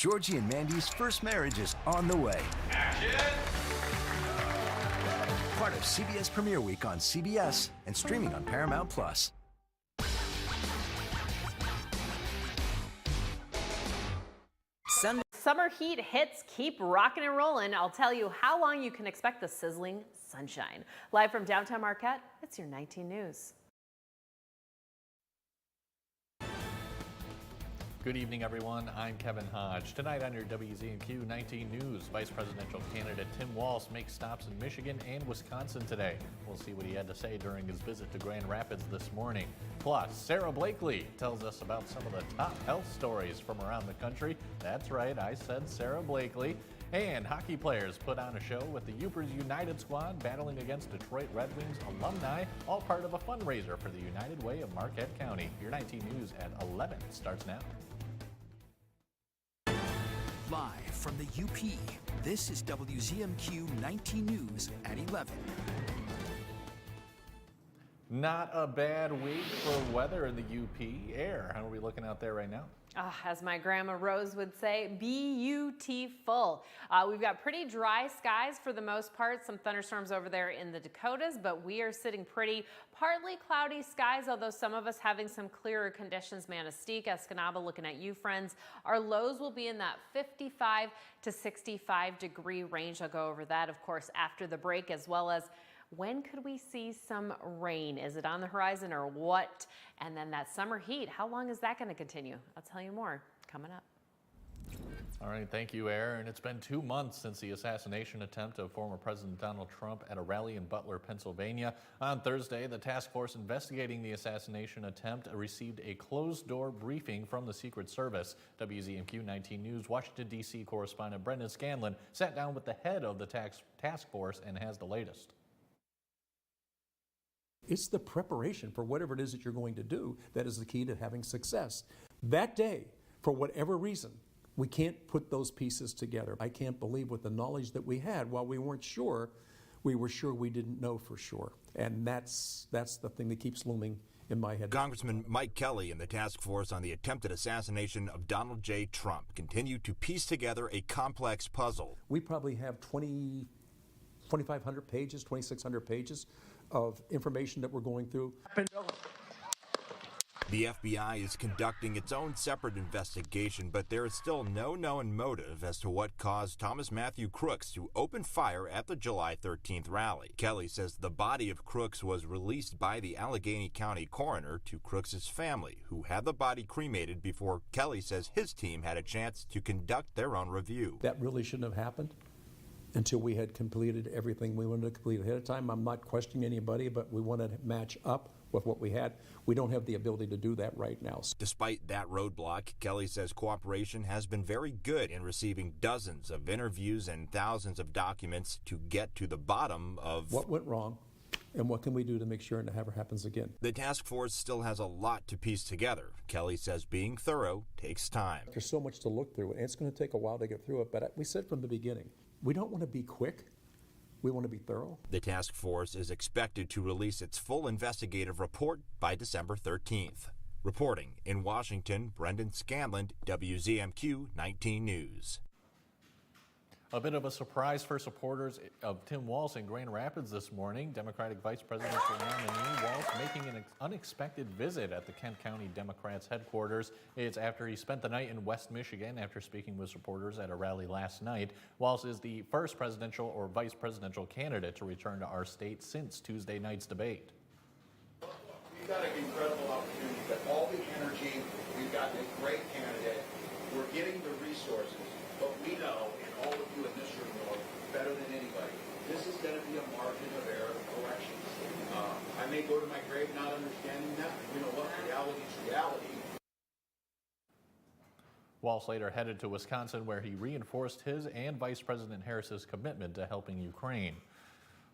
Georgie and Mandy's first marriage is on the way. Action! Part of CBS Premiere Week on CBS and streaming on Paramount Plus. Summer heat hits keep rocking and rolling. I'll tell you how long you can expect the sizzling sunshine. Live from downtown Marquette, it's your 19 News. Good evening, everyone. I'm Kevin Hodge. Tonight on your WZMQ 19 News, Vice Presidential candidate Tim Walz makes stops in Michigan and Wisconsin today. We'll see what he had to say during his visit to Grand Rapids this morning. Plus, Sarah Blakely tells us about some of the top health stories from around the country. That's right, I said Sarah Blakely. And hockey players put on a show with the Yoopers United squad battling against Detroit Red Wings alumni, all part of a fundraiser for the United Way of Marquette County. Your 19 News at 11 starts now. Live from the UP, this is WZMQ 19 News at 11. Not a bad week for weather in the UP. Air, how are we looking out there right now? As my grandma Rose would say, beautiful. We've got pretty dry skies for the most part. Some thunderstorms over there in the Dakotas, but we are sitting pretty partly cloudy skies, although some of us having some clearer conditions. Manistee, Escanaba, looking at you, friends. Our lows will be in that 55 to 65 degree range. I'll go over that, of course, after the break, as well as when could we see some rain? Is it on the horizon or what? And then that summer heat, how long is that going to continue? I'll tell you more coming up. All right, thank you, Aaron. It's been 2 months since the assassination attempt of former President Donald Trump at a rally in Butler, Pennsylvania. On Thursday, the task force investigating the assassination attempt received a closed-door briefing from the Secret Service. WZMQ 19 News Washington, D.C. correspondent Brendan Scanlon sat down with the head of the task force and has the latest. It's the preparation for whatever it is that you're going to do that is the key to having success. That day, for whatever reason, we can't put those pieces together. I can't believe with the knowledge that we had, while we weren't sure, we were sure we didn't know for sure. And that's the thing that keeps looming in my head. Congressman Mike Kelly and the task force on the attempted assassination of Donald J. Trump continue to piece together a complex puzzle. We probably have 2,500 pages, 2,600 pages of information that we're going through. The FBI is conducting its own separate investigation, but there is still no known motive as to what caused Thomas Matthew Crooks to open fire at the July 13th rally. Kelly says the body of Crooks was released by the Allegheny County coroner to Crooks' family, who had the body cremated before Kelly says his team had a chance to conduct their own review. That really shouldn't have happened until we had completed everything we wanted to complete ahead of time. I'm not questioning anybody, but we wanted to match up with what we had. We don't have the ability to do that right now. Despite that roadblock, Kelly says cooperation has been very good in receiving dozens of interviews and thousands of documents to get to the bottom of what went wrong and what can we do to make sure it never happens again. The task force still has a lot to piece together. Kelly says being thorough takes time. There's so much to look through, and it's going to take a while to get through it, but we said from the beginning, we don't want to be quick. We want to be thorough. The task force is expected to release its full investigative report by December 13th. Reporting in Washington, Brendan Scanlon, WZMQ 19 News. A bit of a surprise for supporters of Tim Walz in Grand Rapids this morning. Democratic Vice Presidential nominee Walz making an unexpected visit at the Kent County Democrats headquarters. It's after he spent the night in West Michigan after speaking with supporters at a rally last night. Walz is the first presidential or vice presidential candidate to return to our state since Tuesday night's debate. We've got an incredible opportunity. We've got all the energy. We've got a great candidate. We're getting the resources. But we know, and all of you in this room know better than anybody, this is going to be a margin of error election. I may go to my grave not understanding that. You know what? Reality is reality. Walz later headed to Wisconsin, where he reinforced his and Vice President Harris's commitment to helping Ukraine.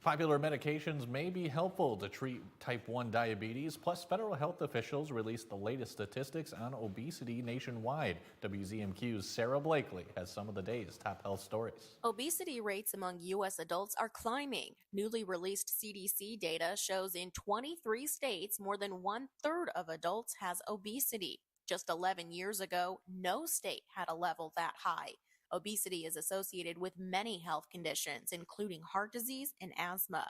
Popular medications may be helpful to treat type 1 diabetes, plus federal health officials released the latest statistics on obesity nationwide. WZMQ's Sarah Blakely has some of the day's top health stories. Obesity rates among U.S. adults are climbing. Newly released CDC data shows in 23 states, more than 1/3 of adults has obesity. Just 11 years ago, no state had a level that high. Obesity is associated with many health conditions, including heart disease and asthma.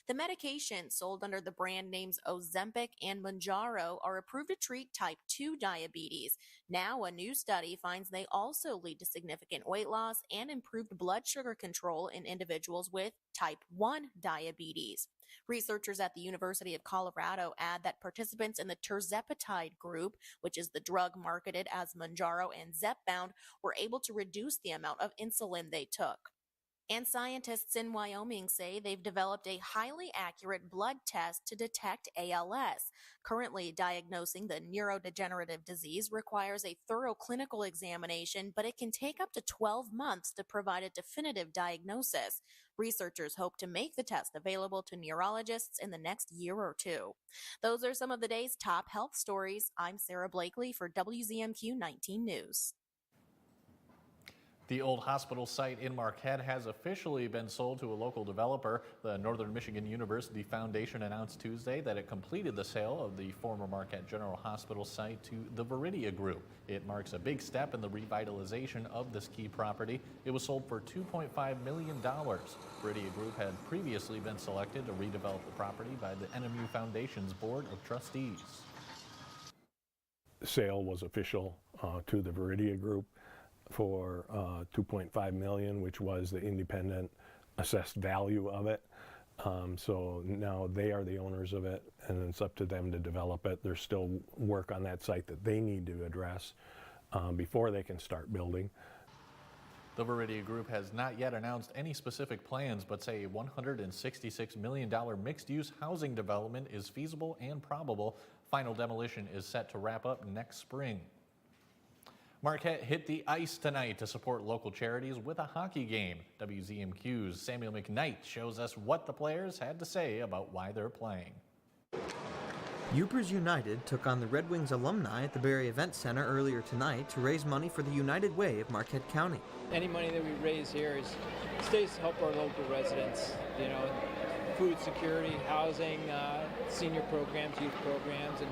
The medications sold under the brand names Ozempic and Mounjaro are approved to treat type 2 diabetes. Now, a new study finds they also lead to significant weight loss and improved blood sugar control in individuals with type 1 diabetes. Researchers at the University of Colorado add that participants in the tirzepatide group, which is the drug marketed as Mounjaro and Zepbound, were able to reduce the amount of insulin they took. And scientists in Wyoming say they've developed a highly accurate blood test to detect ALS. Currently, diagnosing the neurodegenerative disease requires a thorough clinical examination, but it can take up to 12 months to provide a definitive diagnosis. Researchers hope to make the test available to neurologists in the next year or two. Those are some of the day's top health stories. I'm Sarah Blakely for WZMQ 19 News. The old hospital site in Marquette has officially been sold to a local developer. The Northern Michigan University Foundation announced Tuesday that it completed the sale of the former Marquette General Hospital site to the Viridia Group. It marks a big step in the revitalization of this key property. It was sold for $2.5 million. Viridia Group had previously been selected to redevelop the property by the NMU Foundation's Board of Trustees. The sale was official to the Viridia Group for $2.5 million, which was the independent assessed value of it. So now they are the owners of it, and it's up to them to develop it. There's still work on that site that they need to address before they can start building. The Viridia Group has not yet announced any specific plans, but say a $166 million mixed-use housing development is feasible and probable. Final demolition is set to wrap up next spring. Marquette hit the ice tonight to support local charities with a hockey game. WZMQ's Samuel McKnight shows us what the players had to say about why they're playing. Upers United took on the Red Wings alumni at the Barrie Event Center earlier tonight to raise money for the United Way of Marquette County. Any money that we raise here stays to help our local residents, food security, housing, senior programs, youth programs, and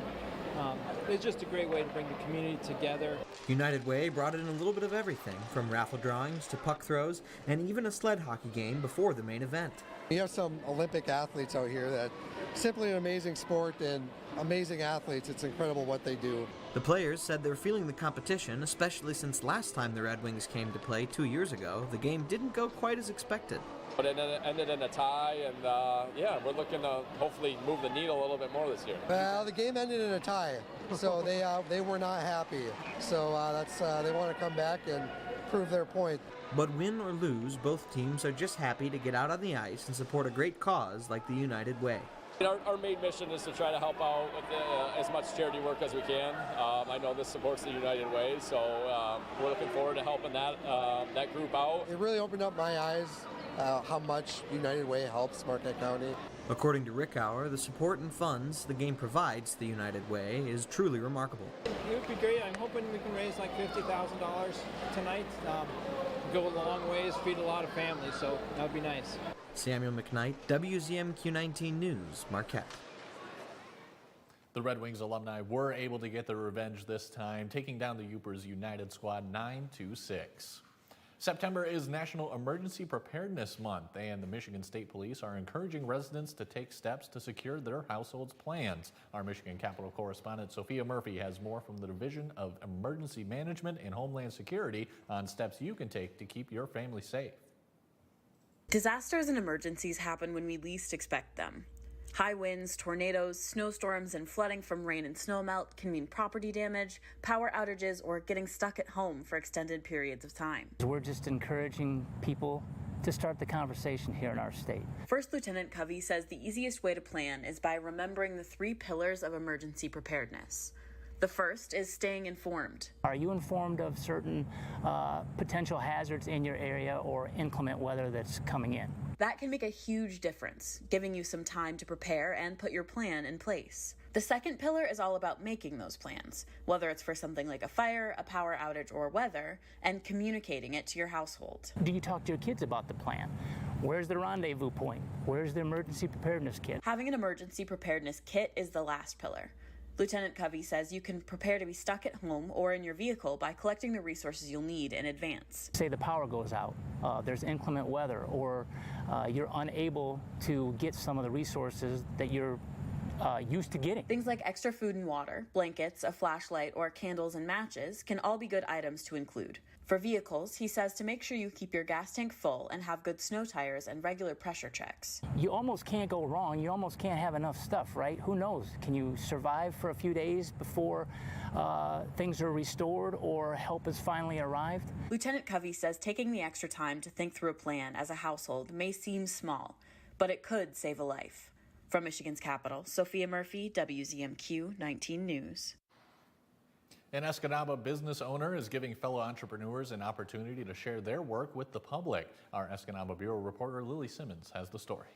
it's just a great way to bring the community together. United Way brought in a little bit of everything, from raffle drawings to puck throws, and even a sled hockey game before the main event. We have some Olympic athletes out here that simply an amazing sport and amazing athletes. It's incredible what they do. The players said they're feeling the competition, especially since last time the Red Wings came to play 2 years ago, the game didn't go quite as expected. But it ended in a tie, and we're looking to hopefully move the needle a little bit more this year. Well, the game ended in a tie, so they were not happy. So they want to come back and prove their point. But win or lose, both teams are just happy to get out on the ice and support a great cause like the United Way. Our main mission is to try to help out with as much charity work as we can. I know this supports the United Way, so we're looking forward to helping that group out. It really opened up my eyes how much United Way helps Marquette County. According to Rick Auer, the support and funds the game provides the United Way is truly remarkable. It would be great. I'm hoping we can raise like $50,000 tonight. Go a long ways, feed a lot of families, so that would be nice. Samuel McKnight, WZMQ 19 News, Marquette. The Red Wings alumni were able to get their revenge this time, taking down the Upers United squad 9-6. September is National Emergency Preparedness Month, and the Michigan State Police are encouraging residents to take steps to secure their household's plans. Our Michigan Capitol correspondent Sophia Murphy has more from the Division of Emergency Management and Homeland Security on steps you can take to keep your family safe. Disasters and emergencies happen when we least expect them. High winds, tornadoes, snowstorms, and flooding from rain and snowmelt can mean property damage, power outages, or getting stuck at home for extended periods of time. We're just encouraging people to start the conversation here in our state. First Lieutenant Covey says the easiest way to plan is by remembering the 3 pillars of emergency preparedness. The first is staying informed. Are you informed of certain potential hazards in your area or inclement weather that's coming in? That can make a huge difference, giving you some time to prepare and put your plan in place. The second pillar is all about making those plans, whether it's for something like a fire, a power outage, or weather, and communicating it to your household. Do you talk to your kids about the plan? Where's the rendezvous point? Where's the emergency preparedness kit? Having an emergency preparedness kit is the last pillar. Lieutenant Covey says you can prepare to be stuck at home or in your vehicle by collecting the resources you'll need in advance. Say the power goes out, there's inclement weather, or you're unable to get some of the resources that you're used to getting. Things like extra food and water, blankets, a flashlight, or candles and matches can all be good items to include. For vehicles, he says to make sure you keep your gas tank full and have good snow tires and regular pressure checks. You almost can't go wrong. You almost can't have enough stuff, right? Who knows? Can you survive for a few days before things are restored or help has finally arrived? Lieutenant Covey says taking the extra time to think through a plan as a household may seem small, but it could save a life. From Michigan's capital, Sophia Murphy, WZMQ 19 News. An Escanaba business owner is giving fellow entrepreneurs an opportunity to share their work with the public. Our Escanaba Bureau reporter Lily Simmons has the story.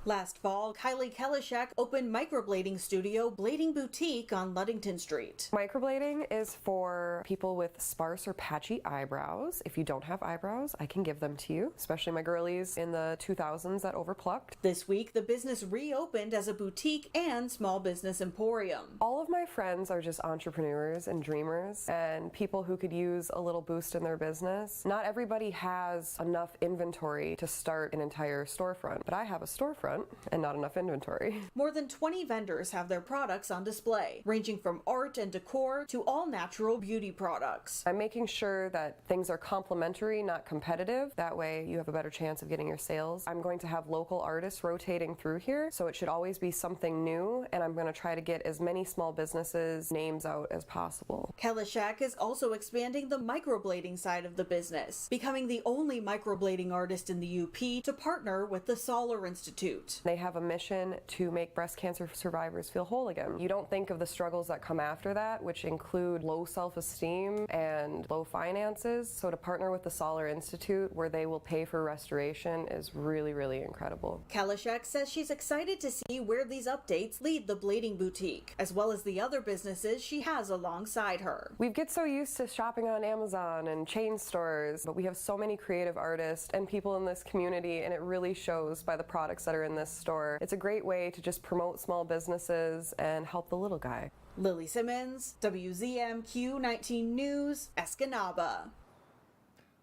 Last fall, Kylie Kelishek opened microblading studio Blading Boutique on Ludington Street. Microblading is for people with sparse or patchy eyebrows. If you don't have eyebrows, I can give them to you, especially my girlies in the 2000s that overplucked. This week, the business reopened as a boutique and small business emporium. All of my friends are just entrepreneurs and dreamers and people who could use a little boost in their business. Not everybody has enough inventory to start an entire storefront, but I have a storefront and not enough inventory. More than 20 vendors have their products on display, ranging from art and decor to all natural beauty products. I'm making sure that things are complementary, not competitive. That way you have a better chance of getting your sales. I'm going to have local artists rotating through here, so it should always be something new, and I'm going to try to get as many small businesses' names out as possible. Kelishek is also expanding the microblading side of the business, becoming the only microblading artist in the UP to partner with the Solar Institute. They have a mission to make breast cancer survivors feel whole again. You don't think of the struggles that come after that, which include low self-esteem and low finances. So to partner with the Solar Institute, where they will pay for restoration, is really, really incredible. Kelishek says she's excited to see where these updates lead the Blading Boutique, as well as the other businesses she has alongside her. We get so used to shopping on Amazon and chain stores, but we have so many creative artists and people in this community, and it really shows by the products that are in this store. It's a great way to just promote small businesses and help the little guy. Lily Simmons, WZMQ 19 News, Escanaba.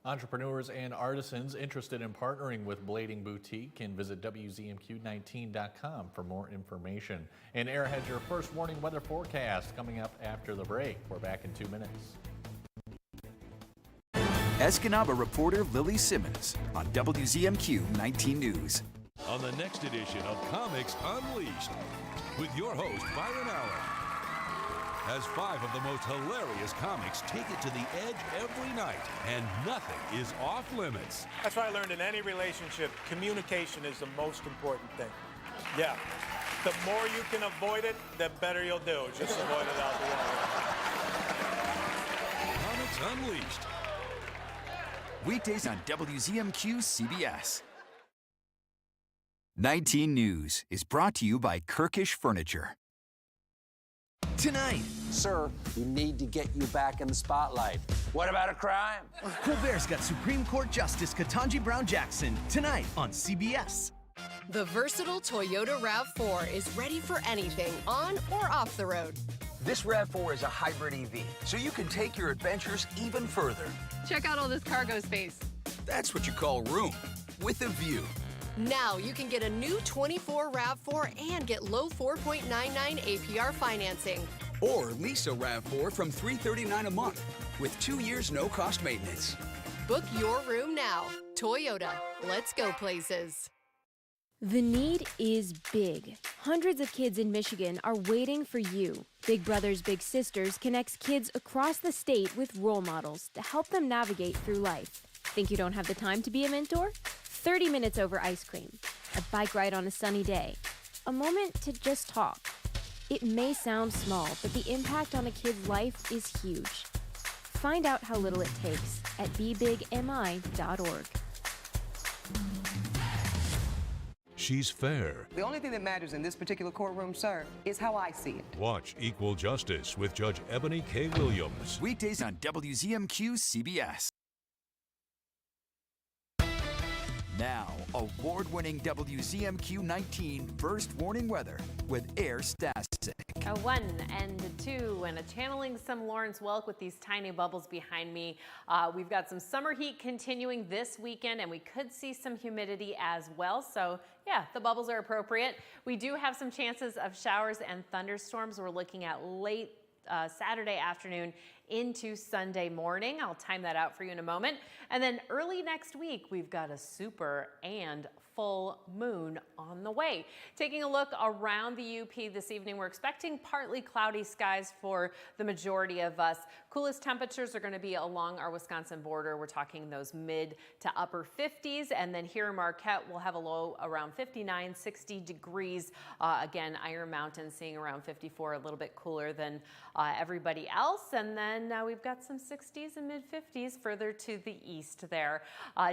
Entrepreneurs and artisans interested in partnering with Blading Boutique can visit WZMQ19.com for more information. And Air has your first warning weather forecast coming up after the break. We're back in 2 minutes. Escanaba reporter Lily Simmons on WZMQ 19 News. On the next edition of Comics Unleashed, with your host, Byron Allen. As 5 of the most hilarious comics take it to the edge every night, and nothing is off limits. That's what I learned in any relationship. Communication is the most important thing. Yeah. The more you can avoid it, the better you'll do. Just avoid it altogether. Comics Unleashed. Weekdays on WZMQ CBS. 19 News is brought to you by Kirkish Furniture. Tonight. Sir, we need to get you back in the spotlight. What about a crime? Colbert's got Supreme Court Justice Ketanji Brown Jackson tonight on CBS. The versatile Toyota RAV4 is ready for anything on or off the road. This RAV4 is a hybrid EV, so you can take your adventures even further. Check out all this cargo space. That's what you call room with a view. Now you can get a new 24 RAV4 and get low 4.99 APR financing. Or lease a RAV4 from $339 a month with 2 years no-cost maintenance. Book your room now. Toyota. Let's go places. The need is big. Hundreds of kids in Michigan are waiting for you. Big Brothers Big Sisters connects kids across the state with role models to help them navigate through life. Think you don't have the time to be a mentor? 30 minutes over ice cream, a bike ride on a sunny day, a moment to just talk. It may sound small, but the impact on a kid's life is huge. Find out how little it takes at bebigmi.org. She's fair. The only thing that matters in this particular courtroom, sir, is how I see it. Watch Equal Justice with Judge Ebony K. Williams. Weekdays on WZMQ CBS. Now, award-winning WZMQ 19 first warning weather with Air Stasek. A 1 and a 2 and a channeling some Lawrence Welk with these tiny bubbles behind me. We've got some summer heat continuing this weekend, and we could see some humidity as well. So yeah, the bubbles are appropriate. We do have some chances of showers and thunderstorms. We're looking at late Saturday afternoon into Sunday morning. I'll time that out for you in a moment. And then early next week, we've got a super and full moon on the way. Taking a look around the UP this evening, we're expecting partly cloudy skies for the majority of us. Coolest temperatures are going to be along our Wisconsin border. We're talking those mid to upper 50s. And then here in Marquette, we'll have a low around 59, 60 degrees. Again, Iron Mountain seeing around 54, a little bit cooler than everybody else. And then we've got some 60s and mid 50s further to the east there.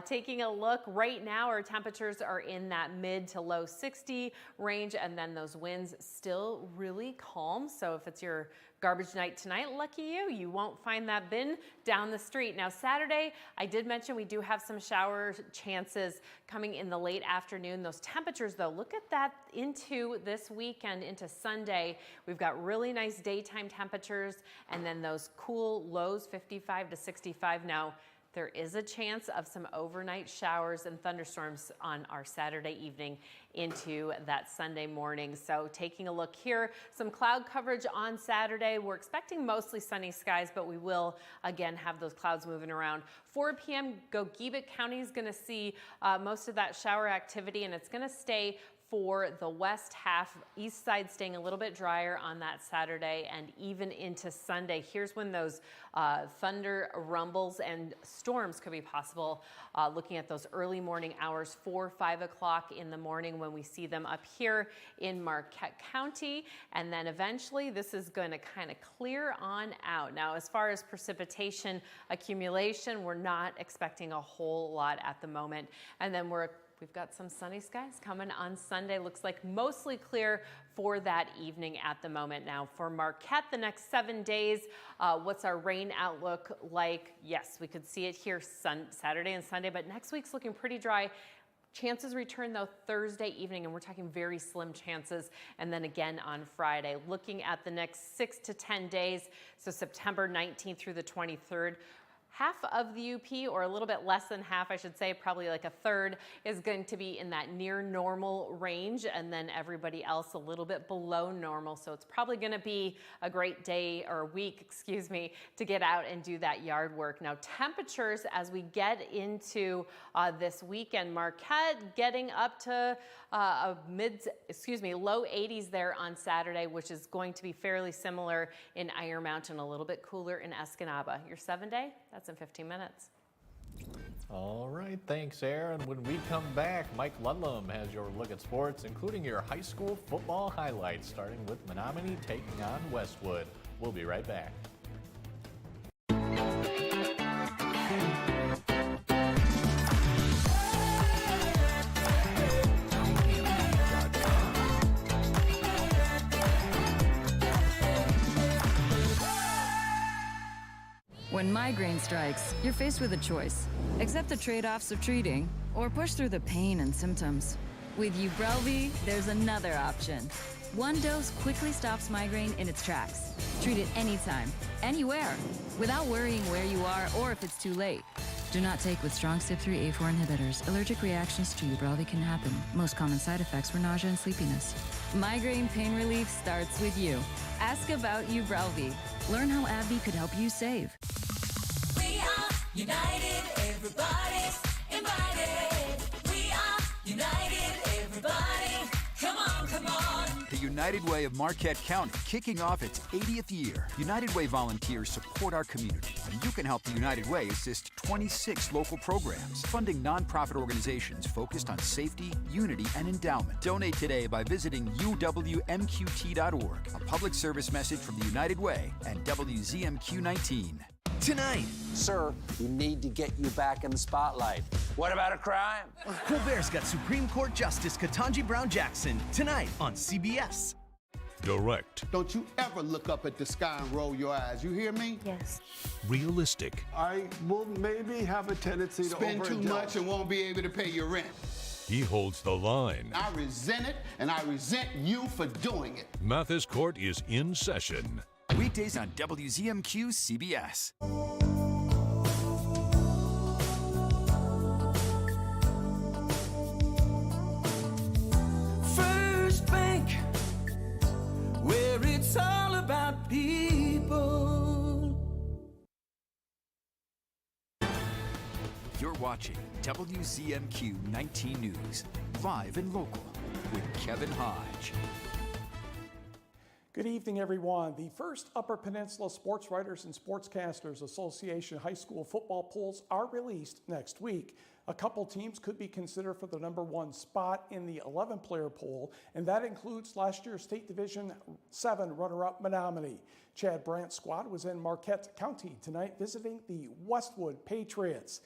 Taking a look right now, our temperatures are in that mid to low 60 range, and then those winds still really calm. So if it's your garbage night tonight, lucky you, you won't find that bin down the street. Now Saturday, I did mention we do have some shower chances coming in the late afternoon. Those temperatures though, look at that into this weekend, into Sunday. We've got really nice daytime temperatures, and then those cool lows, 55 to 65. Now, there is a chance of some overnight showers and thunderstorms on our Saturday evening into that Sunday morning. So taking a look here, some cloud coverage on Saturday. We're expecting mostly sunny skies, but we will again have those clouds moving around. 4 p.m. Gogebic County is going to see most of that shower activity, and it's going to stay for the west half, east side staying a little bit drier on that Saturday and even into Sunday. Here's when those thunder rumbles and storms could be possible. Looking at those early morning hours, 4, 5 o'clock in the morning when we see them up here in Marquette County. And then eventually this is going to kind of clear on out. Now, as far as precipitation accumulation, we're not expecting a whole lot at the moment. And then we've got some sunny skies coming on Sunday. Looks like mostly clear for that evening at the moment. Now for Marquette, the next 7 days, what's our rain outlook like? Yes, we could see it here Saturday and Sunday, but next week's looking pretty dry. Chances return though Thursday evening, and we're talking very slim chances. And then again on Friday, looking at the next 6 to 10 days. So September 19th through the 23rd. Half of the UP, or a little bit less than half, I should say, probably like a third, is going to be in that near normal range, and then everybody else a little bit below normal. So it's probably going to be a great day or week, excuse me, to get out and do that yard work. Now temperatures as we get into this weekend, Marquette getting up to low 80s there on Saturday, which is going to be fairly similar in Iron Mountain, a little bit cooler in Escanaba. Your 7-day? That's in 15 minutes. All right, thanks, Aaron. When we come back, Mike Ludlam has your look at sports, including your high school football highlights, starting with Menominee taking on Westwood. We'll be right back. When migraine strikes, you're faced with a choice. Accept the trade-offs of treating, or push through the pain and symptoms. With Ubrelvy, there's another option. One dose quickly stops migraine in its tracks. Treat it anytime, anywhere, without worrying where you are or if it's too late. Do not take with strong CYP3A4 inhibitors. Allergic reactions to Ubrelvy can happen. Most common side effects were nausea and sleepiness. Migraine pain relief starts with you. Ask about Ubrelvy. Learn how AbbVie could help you save. We are united, everybody's invited. We are united, everybody. Come on, come on. The United Way of Marquette County, kicking off its 80th year. United Way volunteers support our community, and you can help the United Way assist 26 local programs, funding nonprofit organizations focused on safety, unity, and endowment. Donate today by visiting uwmqt.org. A public service message from the United Way and WZMQ 19. Tonight. Sir, we need to get you back in the spotlight. What about a crime? Colbert's got Supreme Court Justice Ketanji Brown Jackson tonight on CBS. Direct. Don't you ever look up at the sky and roll your eyes. You hear me? Yes. Realistic. I will maybe have a tendency to spend too much and won't be able to pay your rent. He holds the line. I resent it, and I resent you for doing it. Mathis Court is in session. Weekdays on WZMQ CBS. First Bank, where it's all about people. You're watching WZMQ 19 News, live and local, with Kevin Hodge. Good evening, everyone. The first Upper Peninsula Sports Writers and Sportscasters Association high school football polls are released next week. A couple teams could be considered for the #1 spot in the 11-player poll, and that includes last year's State Division 7 runner-up Menominee. Chad Brandt's squad was in Marquette County tonight visiting the Westwood Patriots.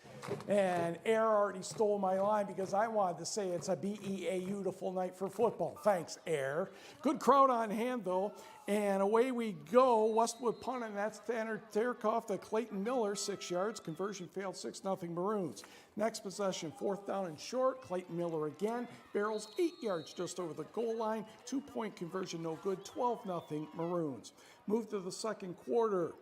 And Air already stole my line because I wanted to say it's a beautiful night for football. Thanks, Air. Good crowd on hand, though. And away we go. Westwood punt, and that's Tanner Terkoff to Clayton Miller, 6 yards. Conversion failed, 6-0 Maroons. Next possession, 4th down and short. Clayton Miller again. Barrels 8 yards just over the goal line. 2-point conversion, no good. 12-0 Maroons. Move to the second quarter.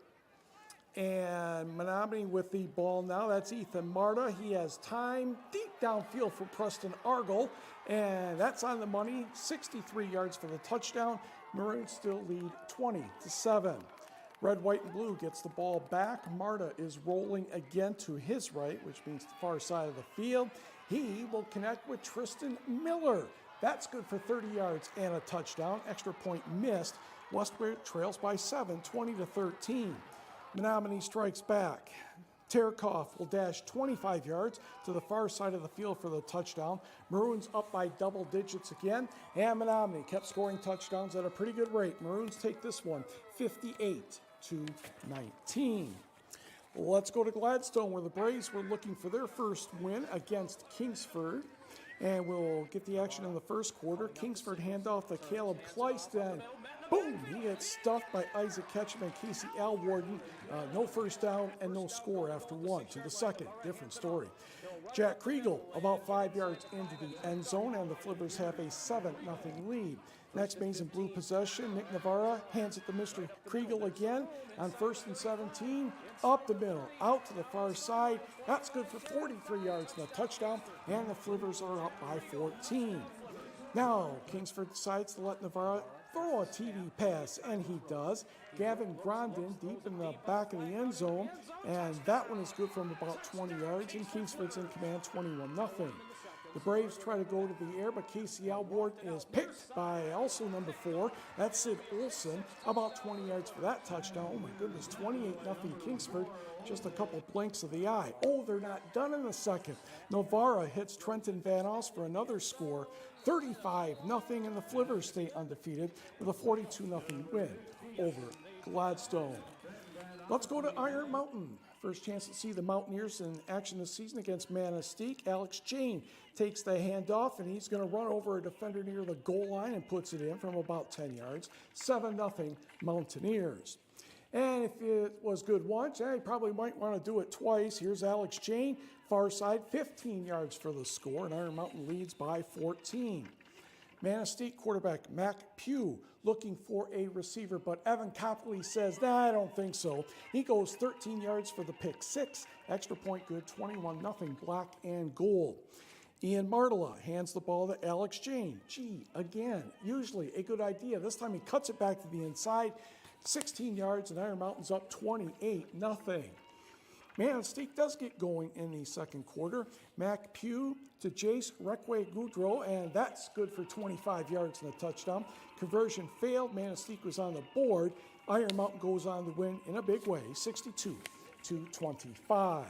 And Menominee with the ball now. That's Ethan Marta. He has time deep downfield for Preston Argyle. And that's on the money. 63 yards for the touchdown. Maroons still lead 20-7. Red, white, and blue gets the ball back. Marta is rolling again to his right, which means the far side of the field. He will connect with Tristan Miller. That's good for 30 yards and a touchdown. Extra point missed. Westwood trails by 7, 20-13. Menominee strikes back. Terkoff will dash 25 yards to the far side of the field for the touchdown. Maroons up by double digits again, and Menominee kept scoring touchdowns at a pretty good rate. Maroons take this one 58-19. Let's go to Gladstone, where the Braves were looking for their first win against Kingsford. And we'll get the action in the first quarter. Kingsford handoff to Caleb Kleisten. Boom! He gets stuffed by Isaac Ketchum and Casey Alwarden. No first down and no score after one. To the second, different story. Jack Kriegel about 5 yards into the end zone, and the Flippers have a 7-0 lead. Next, maize and blue possession. Nick Navarra hands it to Mr. Kriegel again on 1st and 17. Up the middle, out to the far side. That's good for 43 yards and a touchdown, and the Flippers are up by 14. Now, Kingsford decides to let Navarra throw a TD pass, and he does. Gavin Grondin deep in the back of the end zone, and that one is good from about 20 yards, and Kingsford's in command 21-0. The Braves try to go to the air, but Casey Alward is picked by also number 4. That's Sid Olson, about 20 yards for that touchdown. Oh my goodness, 28-0 Kingsford, just a couple blinks of the eye. Oh, they're not done in the second. Navarra hits Trenton Van Oss for another score, 35-0, and the Flippers stay undefeated with a 42-0 win over Gladstone. Let's go to Iron Mountain. First chance to see the Mountaineers in action this season against Manistee. Alex Jane takes the handoff, and he's going to run over a defender near the goal line and puts it in from about 10 yards. 7-0 Mountaineers. And if it was good once, you probably might want to do it twice. Here's Alex Jane, far side, 15 yards for the score, and Iron Mountain leads by 14. Manistee quarterback Mac Pugh looking for a receiver, but Evan Copley says, nah, I don't think so. He goes 13 yards for the pick 6. Extra point good, 21-0 black and gold. Ian Martela hands the ball to Alex Jane. Gee, again, usually a good idea. This time he cuts it back to the inside, 16 yards, and Iron Mountain's up 28-0. Manistee does get going in the second quarter. Mac Pugh to Jace Rekwe Goudreau, and that's good for 25 yards and a touchdown. Conversion failed. Manistee was on the board. Iron Mountain goes on to win in a big way, 62-25.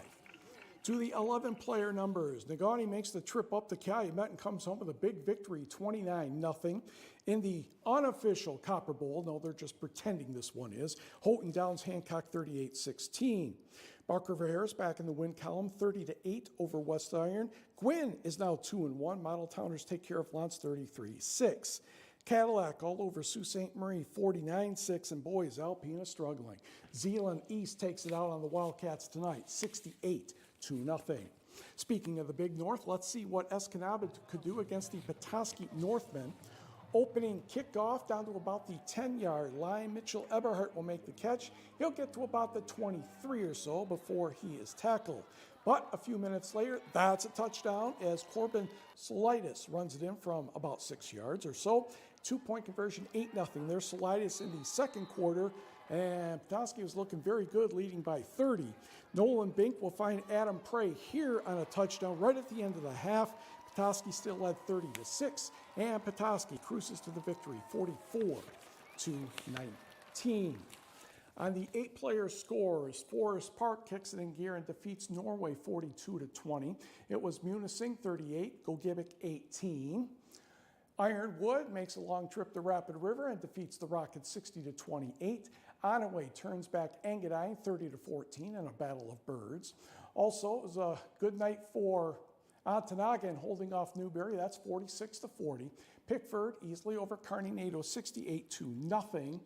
To the 11-player numbers, Negaunee makes the trip up to Calumet and comes home with a big victory, 29-0. In the unofficial Copper Bowl, no, they're just pretending this one is, Houghton downs Hancock 38-16. Buck River Harris back in the win column, 30-8 over West Iron. Gwynn is now 2-1. Model Towners take care of Lance 33-6. Cadillac all over Sault Ste. Marie, 49-6, and boys, Alpena struggling. Zeeland East takes it out on the Wildcats tonight, 68-0. Speaking of the Big North, let's see what Escanaba could do against the Petoskey Northmen. Opening kickoff down to about the 10-yard line. Mitchell Eberhardt will make the catch. He'll get to about the 23 or so before he is tackled. But a few minutes later, that's a touchdown as Corbin Solitis runs it in from about 6 yards or so. 2-point conversion, 8-0. There's Solitis in the second quarter, and Petoskey was looking very good, leading by 30. Nolan Bink will find Adam Prey here on a touchdown right at the end of the half. Petoskey still led 30-6, and Petoskey cruises to the victory, 44-19. On the 8-player scores, Forest Park kicks it in gear and defeats Norway 42-20. It was Munising 38, Gogebic 18. Ironwood makes a long trip to Rapid River and defeats the Rockets 60-28. Onaway turns back Engadine 30-14 in a battle of birds. Also, it was a good night for Ontonagon holding off Newberry. That's 46-40. Pickford easily over Carnegie 68-0.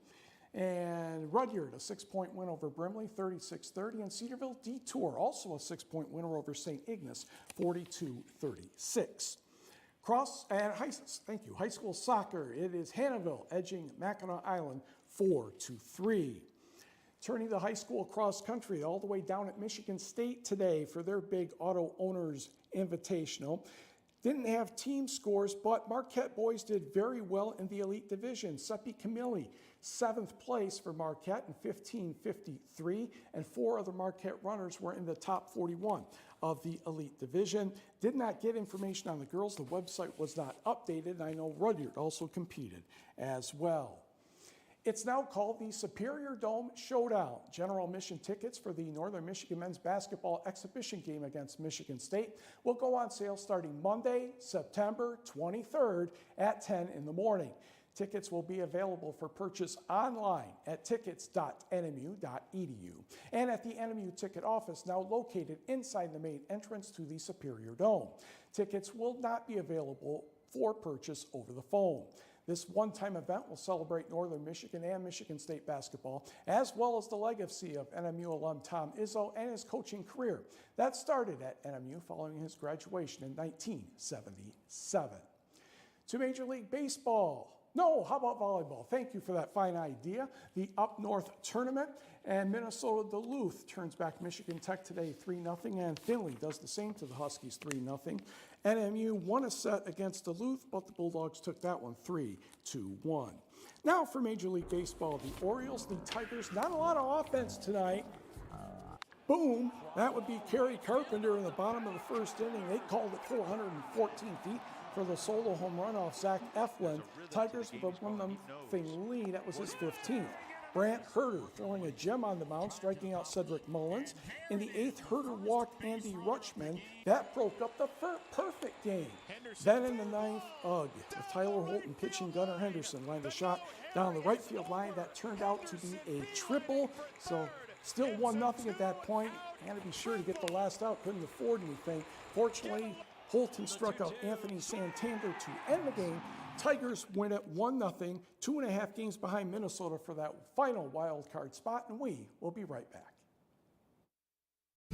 And Rudyard, a 6-point win over Brimley, 36-30. And Cedarville Detour, also a 6-point winner over St. Ignace, 42-36. High school soccer, it is Hannahville edging Mackinac Island 4-3. Turning to high school cross country, all the way down at Michigan State today for their big Auto Owners Invitational. Didn't have team scores, but Marquette boys did very well in the Elite Division. Seppi Camilli, 7th place for Marquette in 15:53, and 4 other Marquette runners were in the top 41 of the Elite Division. Did not get information on the girls. The website was not updated, and I know Rudyard also competed as well. It's now called the Superior Dome Showdown. General admission tickets for the Northern Michigan men's basketball exhibition game against Michigan State will go on sale starting Monday, September 23rd at 10 in the morning. Tickets will be available for purchase online at tickets.nmu.edu and at the NMU ticket office now located inside the main entrance to the Superior Dome. Tickets will not be available for purchase over the phone. This one-time event will celebrate Northern Michigan and Michigan State basketball, as well as the legacy of NMU alum Tom Izzo and his coaching career. That started at NMU following his graduation in 1977. To Major League Baseball. No, how about volleyball? Thank you for that fine idea. The Up North Tournament, and Minnesota Duluth turns back Michigan Tech today 3-0, and Finley does the same to the Huskies 3-0. NMU won a set against Duluth, but the Bulldogs took that one 3-1. Now for Major League Baseball, the Orioles, the Tigers, not a lot of offense tonight. Boom, that would be Kerry Carpenter in the bottom of the first inning. They called it 414 feet for the solo home run off Zach Eflin. Tigers with a 1-0 lead. That was his 15th. Brant Herter throwing a gem on the mound, striking out Cedric Mullins. In the 8th, Herter walked Andy Rutschman. That broke up the perfect game. Then in the 9th, with Tyler Holton pitching, Gunnar Henderson lined a shot down the right field line. That turned out to be a triple. So still 1-0 at that point. Had to be sure to get the last out. Couldn't afford anything. Fortunately, Holton struck out Anthony Santander to end the game. Tigers win it 1-0, 2.5 games behind Minnesota for that final wild card spot, and we will be right back.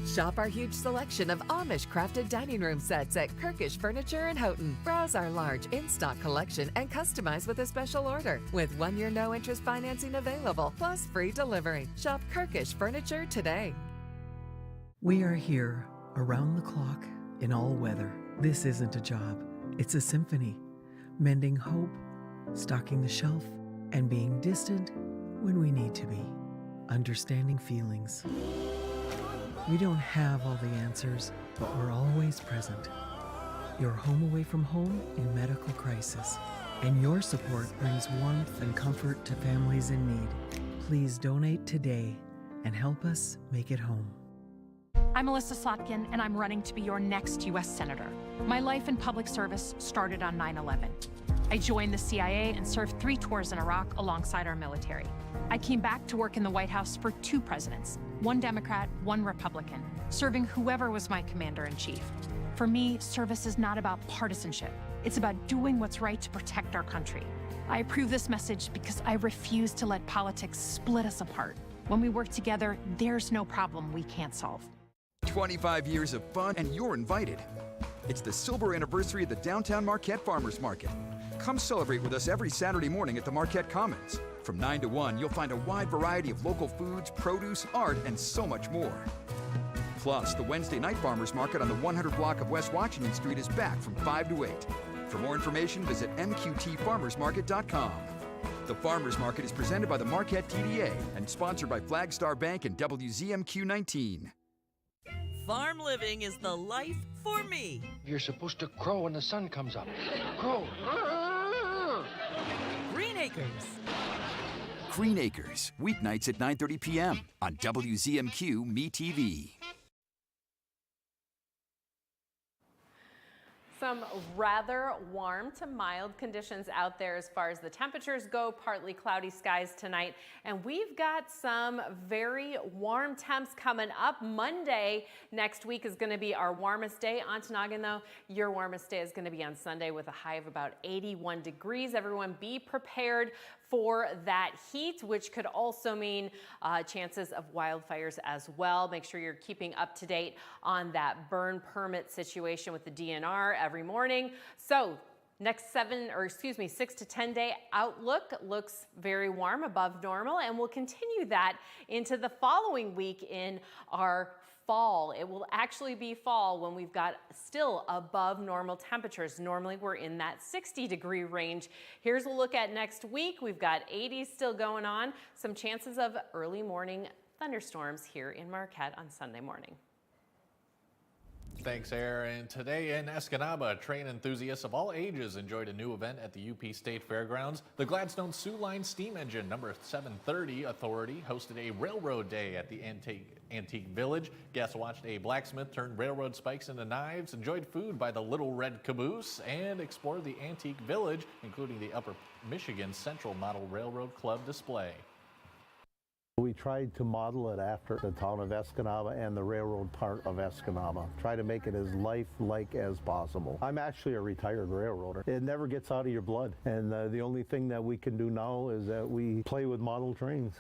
Shop our huge selection of Amish crafted dining room sets at Kirkish Furniture in Houghton. Browse our large in-stock collection and customize with a special order with 1-year no-interest financing available, plus free delivery. Shop Kirkish Furniture today. We are here, around the clock, in all weather. This isn't a job, it's a symphony. Mending hope, stocking the shelf, and being distant when we need to be. Understanding feelings. We don't have all the answers, but we're always present. You're home away from home in medical crisis, and your support brings warmth and comfort to families in need. Please donate today and help us make it home. I'm Melissa Slotkin, and I'm running to be your next U.S. Senator. My life in public service started on 9/11. I joined the CIA and served 3 tours in Iraq alongside our military. I came back to work in the White House for 2 presidents, 1 Democrat, 1 Republican, serving whoever was my commander-in-chief. For me, service is not about partisanship. It's about doing what's right to protect our country. I approve this message because I refuse to let politics split us apart. When we work together, there's no problem we can't solve. 25 years of fun, and you're invited. It's the silver anniversary of the Downtown Marquette Farmers Market. Come celebrate with us every Saturday morning at the Marquette Commons. From 9 to 1, you'll find a wide variety of local foods, produce, art, and so much more. Plus, the Wednesday night farmers market on the 100 block of West Washington Street is back from 5 to 8. For more information, visit mqtfarmersmarket.com. The Farmers Market is presented by the Marquette TDA and sponsored by Flagstar Bank and WZMQ 19. Farm living is the life for me. You're supposed to crow when the sun comes up. Crow. Green Acres. Green Acres, weeknights at 9:30 p.m. on WZMQ MeTV. Some rather warm to mild conditions out there as far as the temperatures go, partly cloudy skies tonight. And we've got some very warm temps coming up. Monday next week is going to be our warmest day. Ontonagon, though, your warmest day is going to be on Sunday with a high of about 81 degrees. Everyone be prepared for that heat, which could also mean chances of wildfires as well. Make sure you're keeping up to date on that burn permit situation with the DNR every morning. So next 6 to 10 day outlook looks very warm, above normal, and we'll continue that into the following week in our fall. It will actually be fall when we've got still above normal temperatures. Normally we're in that 60-degree range. Here's a look at next week. We've got 80s still going on. Some chances of early morning thunderstorms here in Marquette on Sunday morning. Thanks, Aaron. Today in Escanaba, train enthusiasts of all ages enjoyed a new event at the UP State Fairgrounds. The Gladstone Sioux Line Steam Engine number 730 Authority hosted a railroad day at the Antique Village. Guests watched a blacksmith turn railroad spikes into knives, enjoyed food by the Little Red Caboose, and explored the Antique Village, including the Upper Michigan Central Model Railroad Club display. We tried to model it after the town of Escanaba and the railroad part of Escanaba. Try to make it as lifelike as possible. I'm actually a retired railroader. It never gets out of your blood. And the only thing that we can do now is that we play with model trains.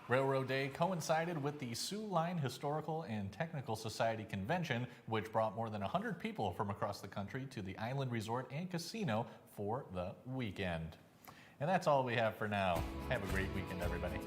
Railroad Day coincided with the Sioux Line Historical and Technical Society Convention, which brought more than 100 people from across the country to the Island Resort and Casino for the weekend. And that's all we have for now. Have a great weekend, everybody.